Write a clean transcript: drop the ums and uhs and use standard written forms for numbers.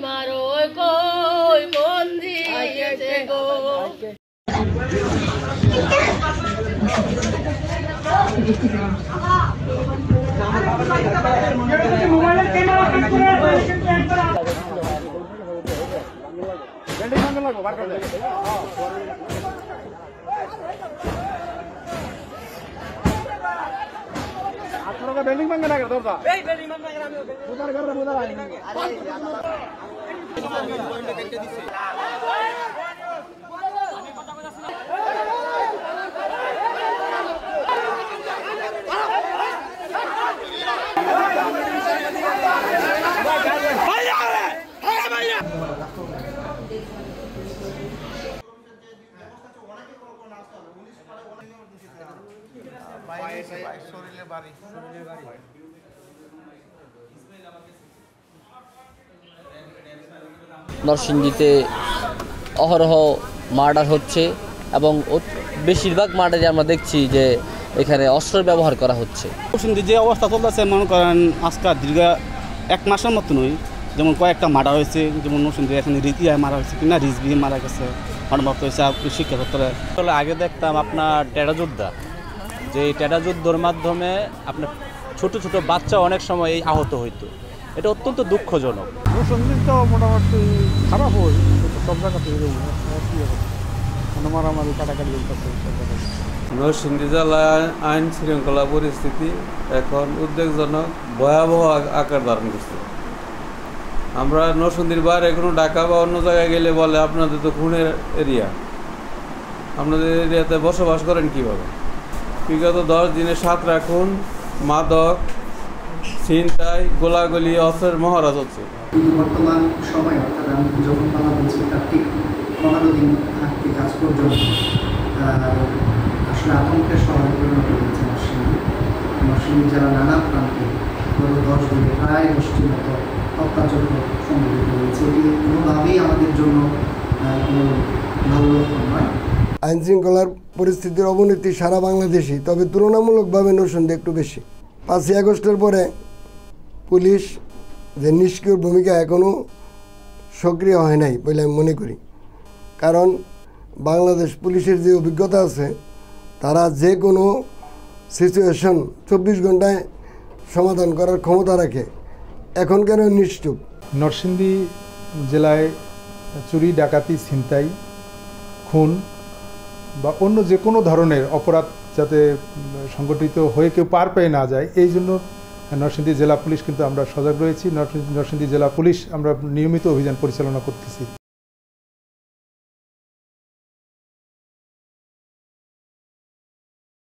মারো কই বন্দি গো बिल्डिंग मंगना कर दो নরসিংদীতে অহরহ মার্ডার হচ্ছে এবং বেশিরভাগ মার্ডারে আমরা দেখছি যে এখানে অস্ত্র ব্যবহার করা হচ্ছে। নরসিংদীর যে অবস্থা চলতেছে মনে করেন আজকাল দীর্ঘ 1 মাসের মতনই যেমন কয়েকটা মারা হয়েছে, যেমন নরসিংদী এখানে রীতিয়ায় মারা হয়েছে কিনা রিজবি মারা গেছে, হনমাপ্ত হয়েছে শিক্ষা দপ্তরে। আসলে আগে দেখতাম আপনার টেরা যোদ্ধা, যে টেরা যুদ্ধের মাধ্যমে আপনার ছোট ছোট বাচ্চা অনেক সময় এই আহত হইতো, এটা অত্যন্ত দুঃখজনক। নরসিংদী তো মোটামুটি খারাপ হয়, সব জায়গাতে মারামারি কাটাকাটি নরসিংদী জেলায় আইন শৃঙ্খলা পরিস্থিতি এখন উদ্বেগজনক ভয়াবহ আকার ধারণ করছে। আমরা নরসিংদীর বাইরে কোনো ঢাকা বা অন্য জায়গায় গেলে বলে আপনাদের তো খুনের এরিয়া, আপনাদের এরিয়াতে বসবাস করেন কীভাবে? বিগত 10 দিনে 7 খুন, মাদক, ছিনতাই, গোলাগুলি, অস্ত্রের মহারাজ হচ্ছে। বর্তমান সময়ে অর্থাৎ আমি যখন কথা বলছি তার ঠিক 15 দিন আগ থেকে আজ পর্যন্ত আসলে আতঙ্কের শহরে পরিণত হয়েছে নরসিংদী জেলার নানা প্রান্তে গত 10 দিনে প্রায় 10টির মতো হত্যাযজ্ঞ সংঘটিত হয়েছে। এটি কোনোভাবেই আমাদের জন্য কোনো ভালো লক্ষণ নয়। আইন শৃঙ্খলার পরিস্থিতির অবনতি সারা বাংলাদেশই, তবে তুলনামূলকভাবে নরসিংদী একটু বেশি। 5ই আগস্টের পরে পুলিশ যে নিষ্ক্রিয় ভূমিকা এখনও সক্রিয় হয় নাই বলে আমি মনে করি, কারণ বাংলাদেশ পুলিশের যে অভিজ্ঞতা আছে তারা যে কোনো সিচুয়েশন 24 ঘন্টায় সমাধান করার ক্ষমতা রাখে। এখনকার নিশ্চুপ। নরসিংদী জেলায় চুরি, ডাকাতি, ছিনতাই, খুন বা অন্য যে কোনো ধরনের অপরাধ যাতে সংগঠিত হয়ে কেউ পার পেয়ে না যায়, এই জন্য নরসিংদী জেলা পুলিশ কিন্তু আমরা সজাগ রয়েছি। নরসিংদী জেলা পুলিশ আমরা নিয়মিত অভিযান পরিচালনা করতেছি।